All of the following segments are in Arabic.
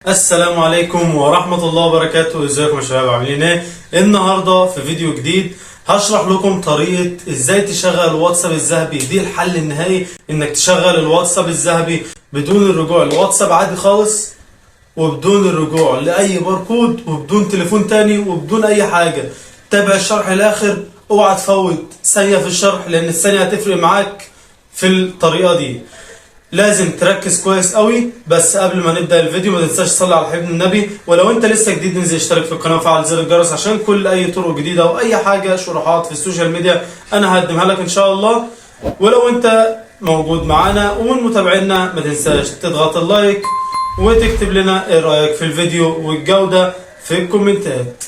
السلام عليكم ورحمة الله وبركاته. ازيكم يا شباب، عاملين ايه؟ النهاردة في فيديو جديد هشرح لكم طريقة ازاي تشغل الواتساب الذهبي. دي الحل النهائي، انك تشغل الواتساب الذهبي بدون الرجوع للواتساب عادي خالص، وبدون الرجوع لأي باركود، وبدون تليفون تاني، وبدون أي حاجة. تابع الشرح الآخر، اوعى تفوت ثانية في الشرح، لأن الثانية هتفرق معاك في الطريقة دي. لازم تركز كويس قوي. بس قبل ما نبدأ الفيديو ما تنساش تصلي على حبيب النبي، ولو انت لسه جديد انزل اشترك في القناة وفعل زر الجرس عشان كل اي طرق جديدة او اي حاجة شروحات في السوشيال ميديا انا هقدمها لك ان شاء الله. ولو انت موجود معانا ومن متابعينا ما تنساش تضغط اللايك وتكتب لنا ايه رأيك في الفيديو والجودة في الكومنتات.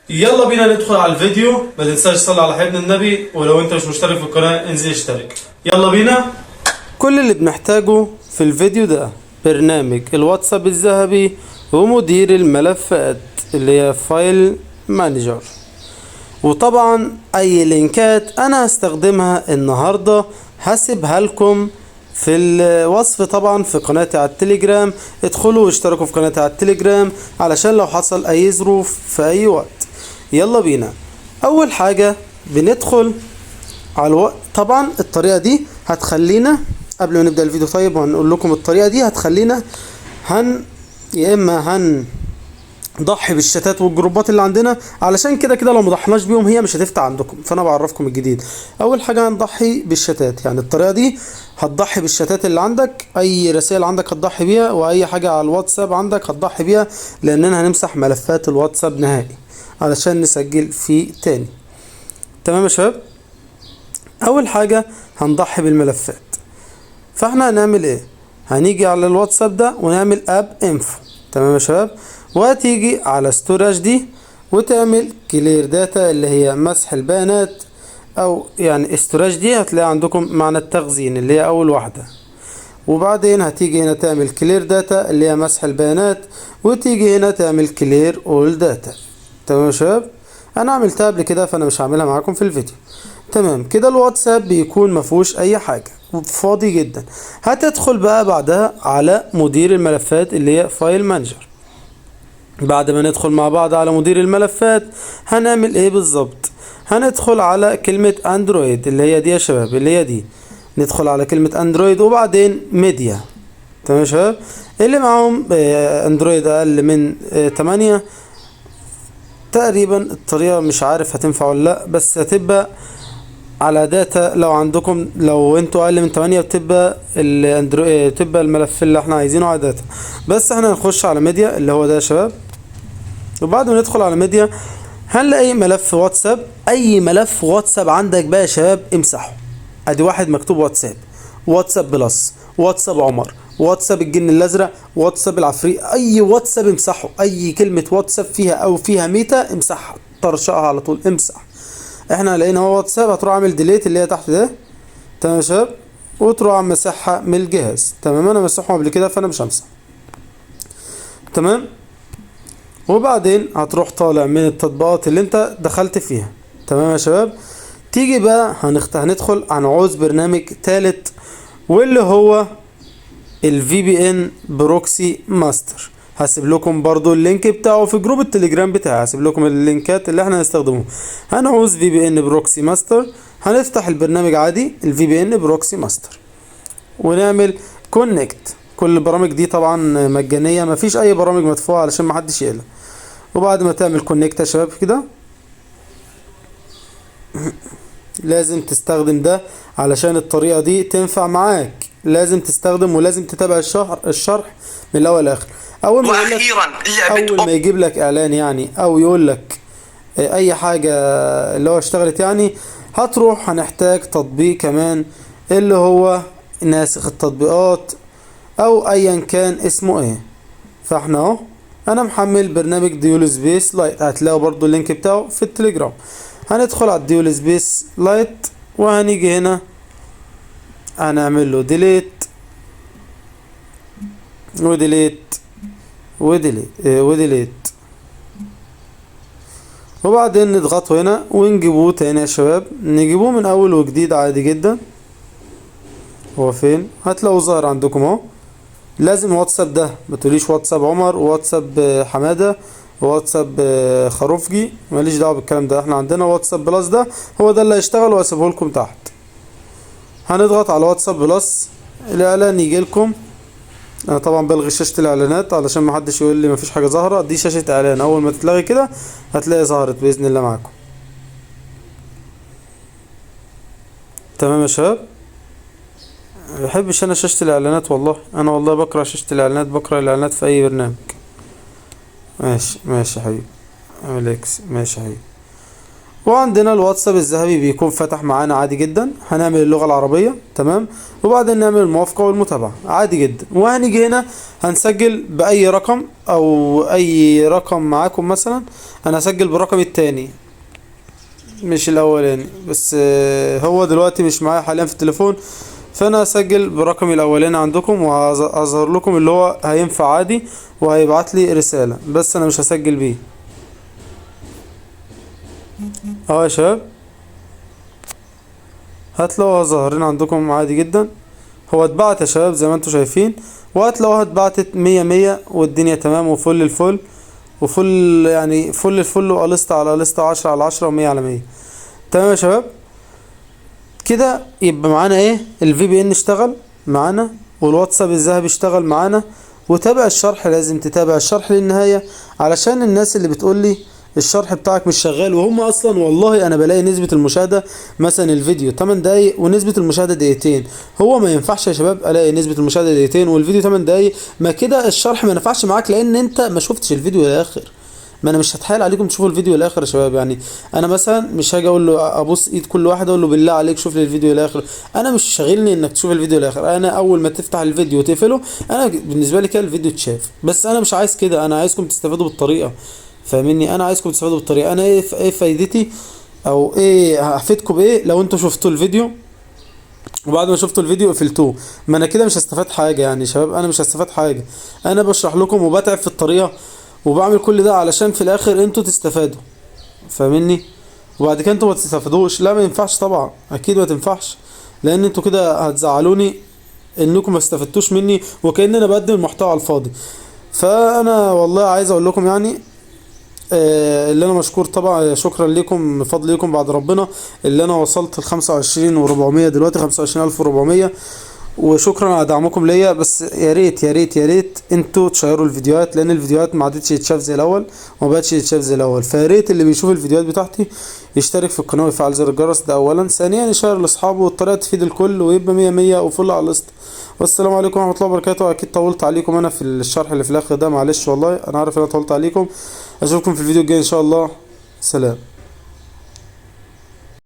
يلا بينا ندخل على الفيديو. ما تنساش تصلي على حبيب النبي، ولو انت مش مشترك في القناة انزل اشترك. يلا بينا. كل اللي بنحتاجه في الفيديو ده برنامج الواتساب الذهبي ومدير الملفات اللي هي فايل مانجر، وطبعا اي لينكات انا هستخدمها النهاردة هسيبها لكم في الوصف. طبعا في قناتي على التليجرام، ادخلوا واشتركوا في قناتي على التليجرام علشان لو حصل اي ظروف في اي وقت. يلا بينا. اول حاجة بندخل على طبعا الطريقة دي هتخلينا قبل ما نبدأ الفيديو، طيب وهنقول لكم الطريقة دي هتخلينا يا اما هنضحي بالشتات والجروبات اللي عندنا، علشان كده لو مضحناش بيهم هي مش هتفتح عندكم، فانا بعرفكم الجديد. اول حاجة هنضحي بالشتات، يعني الطريقة دي هتضحي بالشتات اللي عندك، اي رسائل عندك هتضحي بيها، واي حاجة على الواتساب عندك هتضحي بيها، لاننا هنمسح ملفات الواتساب نهائي علشان نسجل فيه تاني. تمام يا شباب؟ اول حاجة هنضحي بالملفات، فاحنا هنعمل ايه؟ هنيجي على الواتساب ده ونعمل اب انفو. تمام يا شباب؟ وهتيجي على ستورج دي وتعمل كلير داتا اللي هي مسح البيانات، او يعني ستورج دي هتلاقي عندكم معنى التخزين اللي هي اول واحدة. وبعدين هتيجي هنا تعمل كلير داتا اللي هي مسح البيانات، وتيجي هنا تعمل كلير اول داتا. تمام يا شباب؟ انا عملتها قبل كده فانا مش هعملها معاكم في الفيديو. تمام كده الواتساب بيكون مفهوش اي حاجة فاضي جدا. هتدخل بقى بعدها على مدير الملفات اللي هي فايل مانجر. بعد ما ندخل مع بعض على مدير الملفات هنعمل ايه بالظبط؟ هندخل على كلمة اندرويد اللي هي دي يا شباب، اللي هي دي. ندخل على كلمة اندرويد وبعدين ميديا. تمام يا شباب؟ اللي معاهم اندرويد اقل من 8 تقريبا، الطريقة مش عارف هتنفع ولا لا، بس هتبقى على داتا. لو عندكم لو انتوا اقل من 8 بتبقى الاندرويد، تبقى الملف اللي احنا عايزينه على داتا. بس احنا هنخش على ميديا اللي هو ده يا شباب. وبعد ما ندخل على ميديا هنلاقي ملف واتساب. اي ملف واتساب عندك بقى يا شباب امسحه. ادي واحد مكتوب واتساب، واتساب بلس، واتساب عمر، واتساب الجن الازرق، واتساب العفريت، اي واتساب امسحه. اي كلمة واتساب فيها او فيها ميتا امسحها، طرشقها على طول، امسح. احنا لقينا هو واتساب هتروح اعمل ديليت اللي هي تحت ده. تمام يا شباب؟ وتروح مسحها من الجهاز. تمام انا مسحهم قبل كده فانا مش همسح. تمام. وبعدين هتروح طالع من التطبيقات اللي انت دخلت فيها. تمام يا شباب؟ تيجي بقى هندخل هنعوز برنامج تالت، واللي هو الVPN بروكسي ماستر. هسيب لكم برضو اللينك بتاعه في جروب التليجرام بتاعي، هسيب لكم اللينكات اللي احنا هنستخدمه. هنعوز VPN بروكسي ماستر. هنفتح البرنامج عادي الVPN بروكسي ماستر ونعمل كونكت. كل البرامج دي طبعا مجانية، مفيش اي برامج مدفوعة علشان محدش يقلق. وبعد ما تعمل كونكت يا شباب كده لازم تستخدم ده علشان الطريقة دي تنفع معاك. لازم تستخدم ولازم تتابع الشرح من الاول لاخر. اول ما يجيب لك اعلان يعني، او يقول لك اي حاجة اللي هو اشتغلت يعني، هتروح هنحتاج تطبيق كمان اللي هو ناسخ التطبيقات او ايا كان اسمه ايه. فاحنا اهو انا محمل برنامج ديول سبيس لايت، هتلاقوا برضو اللينك بتاعه في التليجرام. هندخل على الديول سبيس لايت وهنيجي هنا هنعمل له ديليت وديليت وديليت وبعدين نضغطه هنا ونجيبوه تاني يا شباب. نجيبوه من اول وجديد عادي جدا. هو فين؟ هتلاقوه ظاهر عندكم اهو. لازم واتساب ده، ما تقوليش واتساب عمر وواتساب حماده وواتساب خروفجي، ماليش دعوه بالكلام ده. احنا عندنا واتساب بلس ده، هو ده اللي هيشتغل وهسيبه لكم تحت. هنضغط على واتساب بلس، الاعلان يجي لكم. انا طبعا بلغي شاشه الاعلانات علشان ما حدش يقول لي مفيش حاجه ظاهره، دي شاشه اعلان، اول ما تتلغي كده هتلاقي ظهرت باذن الله معاكم. تمام يا شباب. مبحبش انا شاشه الاعلانات والله، انا والله بكره شاشه الاعلانات، بكره الاعلانات في اي برنامج. ماشي ماشي يا حبيبي اليكس، ماشي يا حبيبي. وعندنا الواتساب الذهبي بيكون فتح معانا عادي جدا. هنعمل اللغة العربية تمام، وبعدين نعمل الموافقة والمتابعة عادي جدا. وهنيجي هنا هنسجل بأي رقم أو أي رقم معاكم. مثلا أنا هسجل بالرقم التاني مش الأولاني، بس هو دلوقتي مش معايا حاليا في التليفون، فأنا هسجل برقمي الأولاني عندكم، وهظهر لكم اللي هو هينفع عادي وهيبعت لي رسالة، بس أنا مش هسجل بيه. اهو يا شباب هتلاقوها ظاهرين عندكم عادي جدا. هو اتبعت يا شباب زي ما انتم شايفين، وهتلاقوها اتبعتت 100 والدنيا تمام وفل الفل وفل، يعني فل الفل، وقلصت على قلصت، 10 على 10 و100 على 100. تمام يا شباب. كده يبقى معانا ايه؟ الفي بي ان اشتغل معانا، والواتساب الذهبي اشتغل معانا. وتابع الشرح، لازم تتابع الشرح للنهاية، علشان الناس اللي بتقول لي الشرح بتاعك مش شغال، وهم اصلا والله انا بلاقي نسبة المشاهدة مثلا الفيديو 8 دقايق ونسبة المشاهدة دقيقتين. هو ما ينفعش يا شباب الاقي نسبة المشاهدة دقيقتين والفيديو 8 دقايق، ما كده الشرح ما نفعش معاك، لان انت ما شفتش الفيديو للاخر. ما انا مش هتحايل عليكم تشوفوا الفيديو للاخر يا شباب. يعني انا مثلا مش هاجي اقول له ابوس ايد كل واحد اقول له بالله عليك شوف لي الفيديو للاخر، انا مش شاغلني انك تشوف الفيديو للاخر. انا اول ما تفتح الفيديو وتقفله انا بالنسبه لي كده الفيديو اتشاف. بس انا مش عايز كده، انا عايزكم تستفادوا بالطريقه، فاهمني؟ انا عايزكم تستفادوا بالطريقه. انا ايه فايدتي او ايه هفيدكم بايه لو انتوا شفتوا الفيديو وبعد ما شفتوا الفيديو قفلتوه؟ ما انا كده مش هستفاد حاجه يعني يا شباب، انا مش هستفاد حاجه. انا بشرح لكم وبتعب في الطريقه وبعمل كل ده علشان في الاخر انتوا تستفادوا، فاهمني؟ وبعد كده انتوا ما تستفادوش، لا ما ينفعش طبعا، اكيد ما تنفعش، لان انتوا كده هتزعلوني انكم ما استفدتوش مني وكأن انا بقدم المحتوى على الفاضي. فانا والله عايز اقول لكم يعني اللي انا مشكور طبعا، شكرا لكم من فضل لكم بعد ربنا، اللي انا وصلت ل 25 و400 دلوقتي، 25400. وشكرا على دعمكم ليا. بس يا ريت يا ريت يا ريت انتوا تشيروا الفيديوهات، لان الفيديوهات ما عادتش تتشاف زي الاول وما بقتش تتشاف زي الاول. فيا ريت اللي بيشوف الفيديوهات بتاعتي يشترك في القناه ويفعل زر الجرس، ده اولا. ثانيا يشير لاصحابه، والطريقه تفيد الكل ويبقى 100 وفل على القسط. والسلام عليكم ورحمه الله وبركاته. اكيد طولت عليكم انا في الشرح اللي في الاخر ده، معلش والله انا عارف ان انا طولت عليكم. اشوفكم في الفيديو الجاي ان شاء الله. سلام.